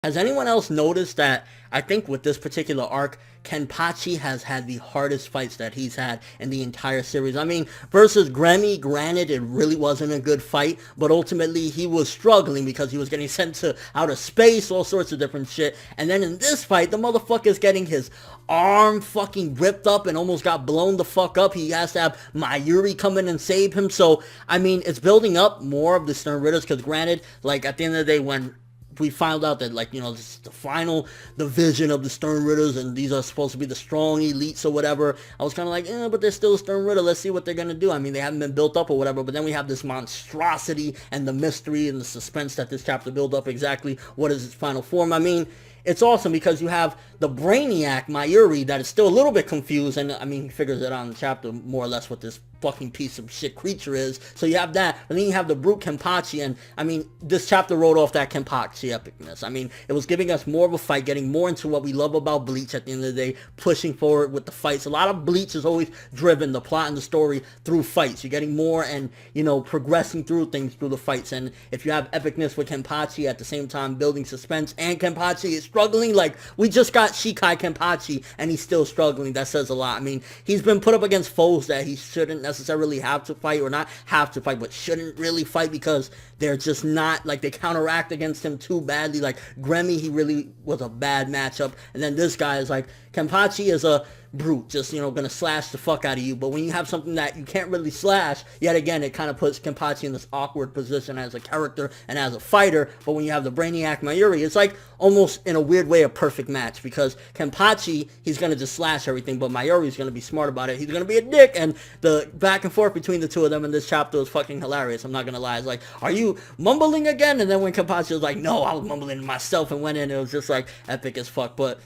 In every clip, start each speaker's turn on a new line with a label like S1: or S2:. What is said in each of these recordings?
S1: Has anyone else noticed that I think with this particular arc, Kenpachi has had the hardest fights that he's had in the entire series? I mean, versus Grammy, granted, it really wasn't a good fight, but ultimately he was struggling because he was getting sent to outer space, all sorts of different shit. And then in this fight, the motherfucker's getting his arm fucking ripped up and almost got blown the fuck up. He has to have Mayuri come in and save him. So, I mean, it's building up more of the Stern Ritters because granted, like, at the end of the day, when we found out that, like, you know, this is the final division of the Stern Ritters and these are supposed to be the strong elites or whatever, I was kind of like, but they're still Stern Ritter, let's see what they're gonna do. I mean, they haven't been built up or whatever, but then we have this monstrosity and the mystery and the suspense that this chapter built up, exactly what is its final form. I mean, it's awesome because you have the Brainiac, Mayuri, that is still a little bit confused, and I mean, he figures it out in the chapter more or less what this fucking piece of shit creature is. So you have that, and then you have the brute Kenpachi, and I mean, this chapter wrote off that Kenpachi epicness. I mean, it was giving us more of a fight, getting more into what we love about Bleach at the end of the day, pushing forward with the fights. A lot of Bleach is always driven, the plot and the story, through fights. You're getting more and, you know, progressing through things through the fights, and if you have epicness with Kenpachi at the same time building suspense, and Kenpachi is struggling, like, we just got Shikai Kenpachi, and he's still struggling, that says a lot. I mean, he's been put up against foes that he shouldn't necessarily have to fight, or not have to fight, but shouldn't really fight because they're just not, like, they counteract against him too badly. Like, Grammy, he really was a bad matchup, and then this guy is like, Kenpachi is a brute, just, you know, gonna slash the fuck out of you, but when you have something that you can't really slash, yet again, it kind of puts Kenpachi in this awkward position as a character and as a fighter. But when you have the Brainiac Mayuri, it's like almost in a weird way a perfect match, because Kenpachi, he's gonna just slash everything, but Mayuri's gonna be smart about it. He's gonna be a dick, and the back and forth between the two of them in this chapter was fucking hilarious. I'm not gonna lie. It's like, are you mumbling again? And then when Kenpachi was like, no, I was mumbling myself, and went in, it was just like epic as fuck. But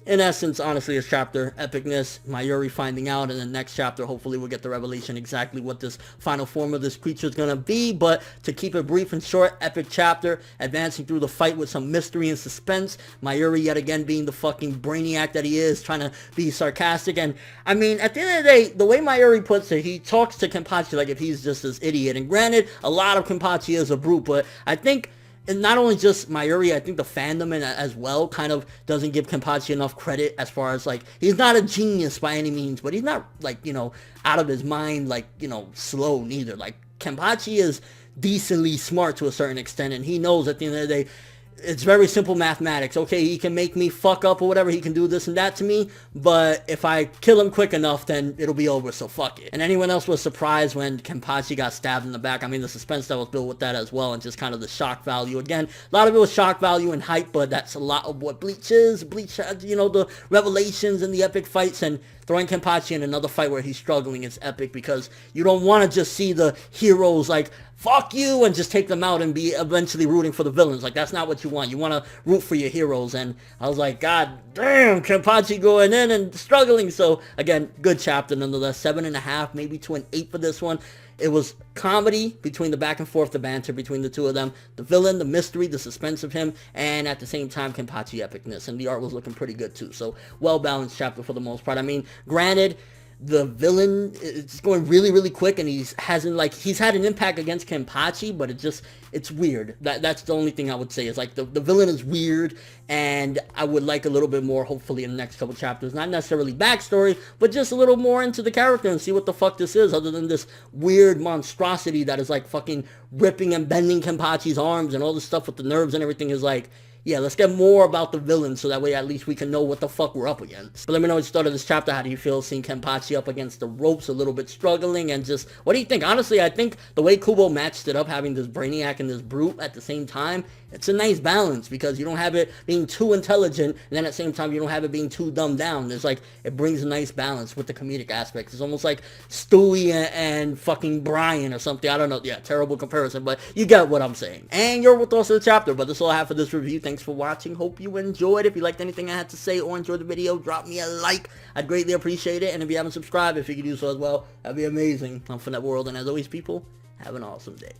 S1: in essence, honestly, this chapter, epicness, Mayuri finding out, and the next chapter, hopefully we'll get the revelation exactly what this final form of this creature is going to be. But to keep it brief and short, epic chapter, advancing through the fight with some mystery and suspense. Mayuri yet again being the fucking brainiac that he is, trying to be sarcastic. And, I mean, at the end of the day, the way Mayuri puts it, he talks to Kenpachi like if he's just this idiot. And granted, a lot of Kenpachi is a brute, but I think, and not only just Mayuri, I think the fandom as well kind of doesn't give Kenpachi enough credit as far as, like, he's not a genius by any means, but he's not, like, you know, out of his mind, like, you know, slow neither. Like, Kenpachi is decently smart to a certain extent, and he knows at the end of the day, it's very simple mathematics. Okay, he can make me fuck up or whatever, he can do this and that to me, but if I kill him quick enough, then it'll be over, so fuck it. And anyone else was surprised when Kenpachi got stabbed in the back? I mean, the suspense that was built with that as well, and just kind of the shock value. Again, a lot of it was shock value and hype, but that's a lot of what Bleach is. Bleach has, you know, the revelations and the epic fights, and throwing Kenpachi in another fight where he's struggling is epic, because you don't want to just see the heroes like, fuck you, and just take them out and be eventually rooting for the villains. Like, that's not what you want. You want to root for your heroes. And I was like, god damn, Kenpachi going in and struggling. So again, good chapter nonetheless. 7.5, maybe to an 8 for this one. It was comedy between the back and forth, the banter between the two of them, the villain, the mystery, the suspense of him, and at the same time, Kenpachi epicness. And the art was looking pretty good too. So well-balanced chapter for the most part. I mean, granted, the villain, it's going really, really quick, and he's had an impact against Kenpachi, but it's weird. That's the only thing I would say, is like the villain is weird, and I would like a little bit more, hopefully, in the next couple chapters. Not necessarily backstory, but just a little more into the character and see what the fuck this is, other than this weird monstrosity that is like fucking ripping and bending Kenpachi's arms, and all this stuff with the nerves and everything is like, yeah, let's get more about the villain so that way at least we can know what the fuck we're up against. But let me know what you thought of this chapter. How do you feel seeing Kenpachi up against the ropes, a little bit struggling, and just, what do you think? Honestly, I think the way Kubo matched it up, having this Brainiac and this brute at the same time, it's a nice balance, because you don't have it being too intelligent, and then at the same time you don't have it being too dumbed down. There's like, it brings a nice balance with the comedic aspects. It's almost like Stewie and fucking Brian or something. I don't know. Yeah, terrible comparison, but you get what I'm saying. And your thoughts of the chapter. But that's all I have for this review. Thanks for watching. Hope you enjoyed. If you liked anything I had to say or enjoyed the video, drop me a like. I'd greatly appreciate it. And if you haven't subscribed, if you could do so as well, that'd be amazing. I'm ForneverWorld, and as always, people, have an awesome day.